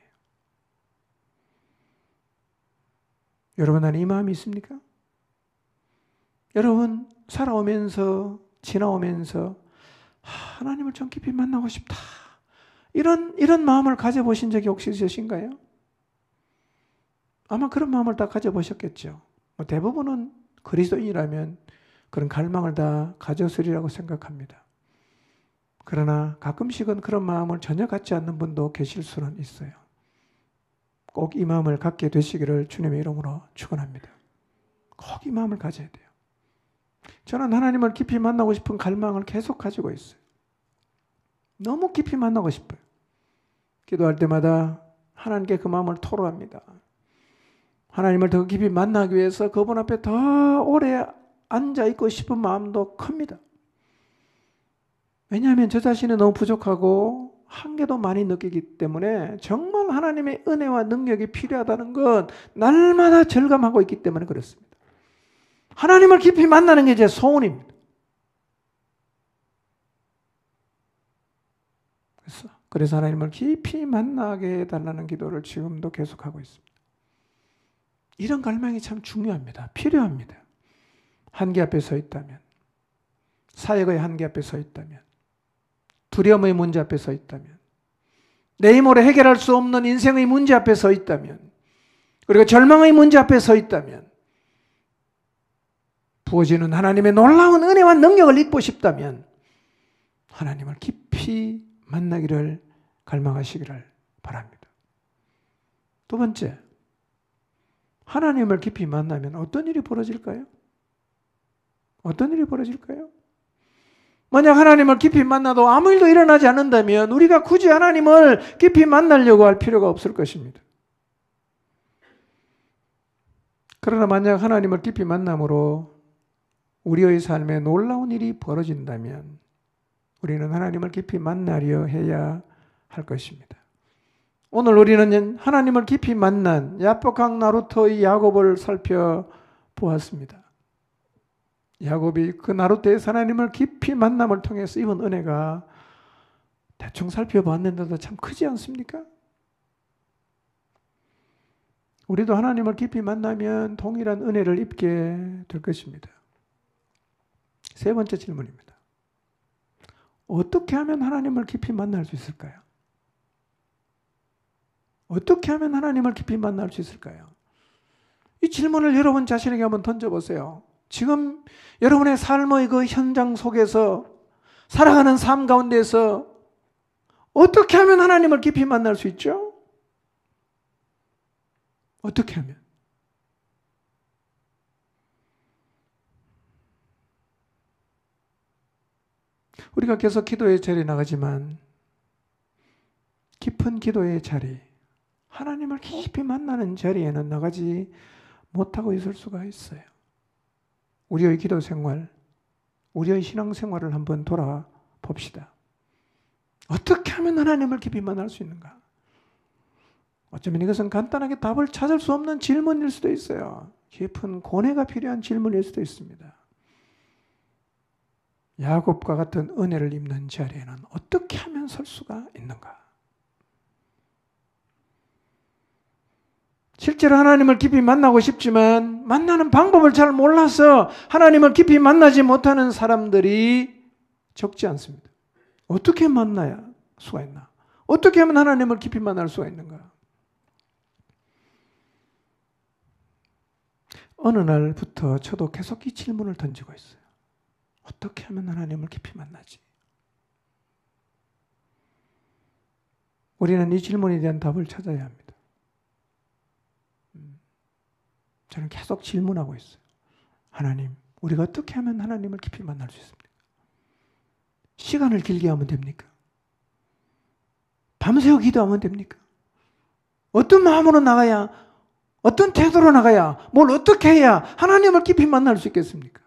여러분 안에 이 마음이 있습니까? 여러분 살아오면서 지나오면서 하나님을 좀 깊이 만나고 싶다, 이런 마음을 가져보신 적이 혹시 있으신가요? 아마 그런 마음을 다 가져보셨겠죠. 대부분은 그리스도인이라면 그런 갈망을 다 가졌으리라고 생각합니다. 그러나 가끔씩은 그런 마음을 전혀 갖지 않는 분도 계실 수는 있어요. 꼭 이 마음을 갖게 되시기를 주님의 이름으로 축원합니다. 꼭 이 마음을 가져야 돼요. 저는 하나님을 깊이 만나고 싶은 갈망을 계속 가지고 있어요. 너무 깊이 만나고 싶어요. 기도할 때마다 하나님께 그 마음을 토로합니다. 하나님을 더 깊이 만나기 위해서 그분 앞에 더 오래 앉아있고 싶은 마음도 큽니다. 왜냐하면 저 자신이 너무 부족하고 한계도 많이 느끼기 때문에 정말 하나님의 은혜와 능력이 필요하다는 건 날마다 절감하고 있기 때문에 그렇습니다. 하나님을 깊이 만나는 게 제 소원입니다. 그래서 하나님을 깊이 만나게 해달라는 기도를 지금도 계속하고 있습니다. 이런 갈망이 참 중요합니다. 필요합니다. 한계 앞에 서 있다면, 사역의 한계 앞에 서 있다면, 두려움의 문제 앞에 서 있다면, 내 힘으로 해결할 수 없는 인생의 문제 앞에 서 있다면, 그리고 절망의 문제 앞에 서 있다면, 부어지는 하나님의 놀라운 은혜와 능력을 잊고 싶다면 하나님을 깊이 만나기를 갈망하시기를 바랍니다. 두 번째, 하나님을 깊이 만나면 어떤 일이 벌어질까요? 어떤 일이 벌어질까요? 만약 하나님을 깊이 만나도 아무 일도 일어나지 않는다면 우리가 굳이 하나님을 깊이 만나려고 할 필요가 없을 것입니다. 그러나 만약 하나님을 깊이 만남으로 우리의 삶에 놀라운 일이 벌어진다면 우리는 하나님을 깊이 만나려 해야 할 것입니다. 오늘 우리는 하나님을 깊이 만난 야복강 나루토의 야곱을 살펴보았습니다. 야곱이 그 나루토에서 하나님을 깊이 만남을 통해서 입은 은혜가 대충 살펴봤는데도 참 크지 않습니까? 우리도 하나님을 깊이 만나면 동일한 은혜를 입게 될 것입니다. 세 번째 질문입니다. 어떻게 하면 하나님을 깊이 만날 수 있을까요? 어떻게 하면 하나님을 깊이 만날 수 있을까요? 이 질문을 여러분 자신에게 한번 던져보세요. 지금 여러분의 삶의 그 현장 속에서 살아가는 삶 가운데서 어떻게 하면 하나님을 깊이 만날 수 있죠? 어떻게 하면? 우리가 계속 기도의 자리에 나가지만 깊은 기도의 자리, 하나님을 깊이 만나는 자리에는 나가지 못하고 있을 수가 있어요. 우리의 기도 생활, 우리의 신앙 생활을 한번 돌아봅시다. 어떻게 하면 하나님을 깊이 만날 수 있는가? 어쩌면 이것은 간단하게 답을 찾을 수 없는 질문일 수도 있어요. 깊은 고뇌가 필요한 질문일 수도 있습니다. 야곱과 같은 은혜를 입는 자리에는 어떻게 하면 설 수가 있는가? 실제로 하나님을 깊이 만나고 싶지만 만나는 방법을 잘 몰라서 하나님을 깊이 만나지 못하는 사람들이 적지 않습니다. 어떻게 만나야 수가 있나? 어떻게 하면 하나님을 깊이 만날 수가 있는가? 어느 날부터 저도 계속 이 질문을 던지고 있어요. 어떻게 하면 하나님을 깊이 만나지? 우리는 이 질문에 대한 답을 찾아야 합니다. 저는 계속 질문하고 있어요. 하나님, 우리가 어떻게 하면 하나님을 깊이 만날 수 있습니까? 시간을 길게 하면 됩니까? 밤새워 기도하면 됩니까? 어떤 마음으로 나가야, 어떤 태도로 나가야, 뭘 어떻게 해야 하나님을 깊이 만날 수 있겠습니까?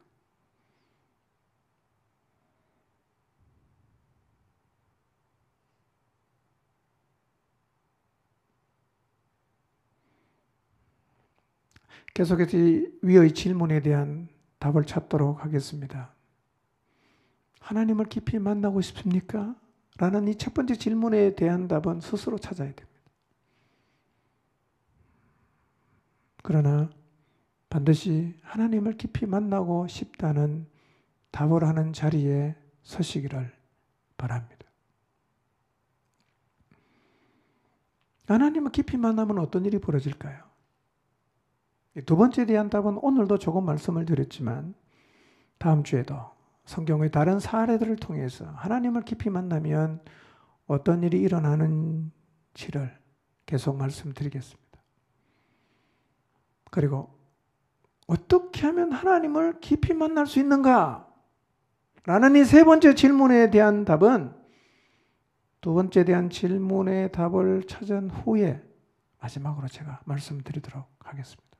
계속해서 이 위의 질문에 대한 답을 찾도록 하겠습니다. 하나님을 깊이 만나고 싶습니까? 라는 이 첫 번째 질문에 대한 답은 스스로 찾아야 됩니다. 그러나 반드시 하나님을 깊이 만나고 싶다는 답을 하는 자리에 서시기를 바랍니다. 하나님을 깊이 만나면 어떤 일이 벌어질까요? 두 번째에 대한 답은 오늘도 조금 말씀을 드렸지만 다음 주에도 성경의 다른 사례들을 통해서 하나님을 깊이 만나면 어떤 일이 일어나는지를 계속 말씀드리겠습니다. 그리고 어떻게 하면 하나님을 깊이 만날 수 있는가? 라는 이 세 번째 질문에 대한 답은 두 번째에 대한 질문의 답을 찾은 후에 마지막으로 제가 말씀드리도록 하겠습니다.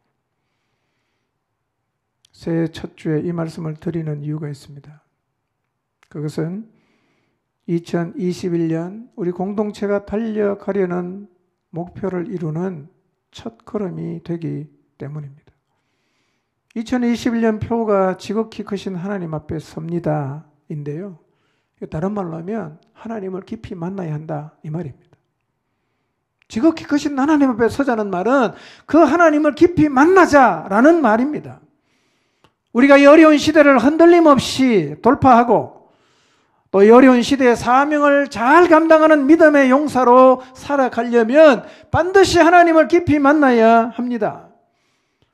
새해 첫 주에 이 말씀을 드리는 이유가 있습니다. 그것은 2021년 우리 공동체가 달려가려는 목표를 이루는 첫 걸음이 되기 때문입니다. 2021년 표가 지극히 크신 하나님 앞에 섭니다 인데요. 다른 말로 하면 하나님을 깊이 만나야 한다 이 말입니다. 지극히 크신 하나님 앞에 서자는 말은 그 하나님을 깊이 만나자라는 말입니다. 우리가 이 어려운 시대를 흔들림 없이 돌파하고 또 이 어려운 시대의 사명을 잘 감당하는 믿음의 용사로 살아가려면 반드시 하나님을 깊이 만나야 합니다.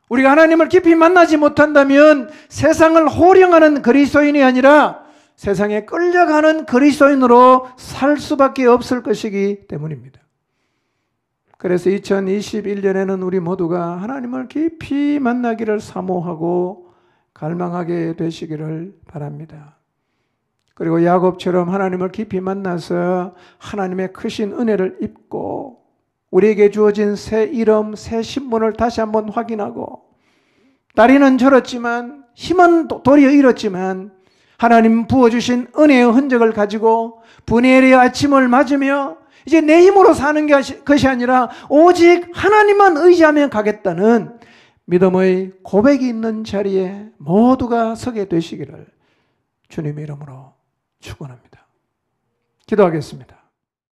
우리가 하나님을 깊이 만나지 못한다면 세상을 호령하는 그리스도인이 아니라 세상에 끌려가는 그리스도인으로 살 수밖에 없을 것이기 때문입니다. 그래서 2021년에는 우리 모두가 하나님을 깊이 만나기를 사모하고 갈망하게 되시기를 바랍니다. 그리고 야곱처럼 하나님을 깊이 만나서 하나님의 크신 은혜를 입고 우리에게 주어진 새 이름, 새 신분을 다시 한번 확인하고 다리는 저렸지만 힘은 도리어 잃었지만 하나님 부어주신 은혜의 흔적을 가지고 분해의 아침을 맞으며 이제 내 힘으로 사는 것이 아니라 오직 하나님만 의지하며 가겠다는 믿음의 고백이 있는 자리에 모두가 서게 되시기를 주님의 이름으로 축원합니다. 기도하겠습니다.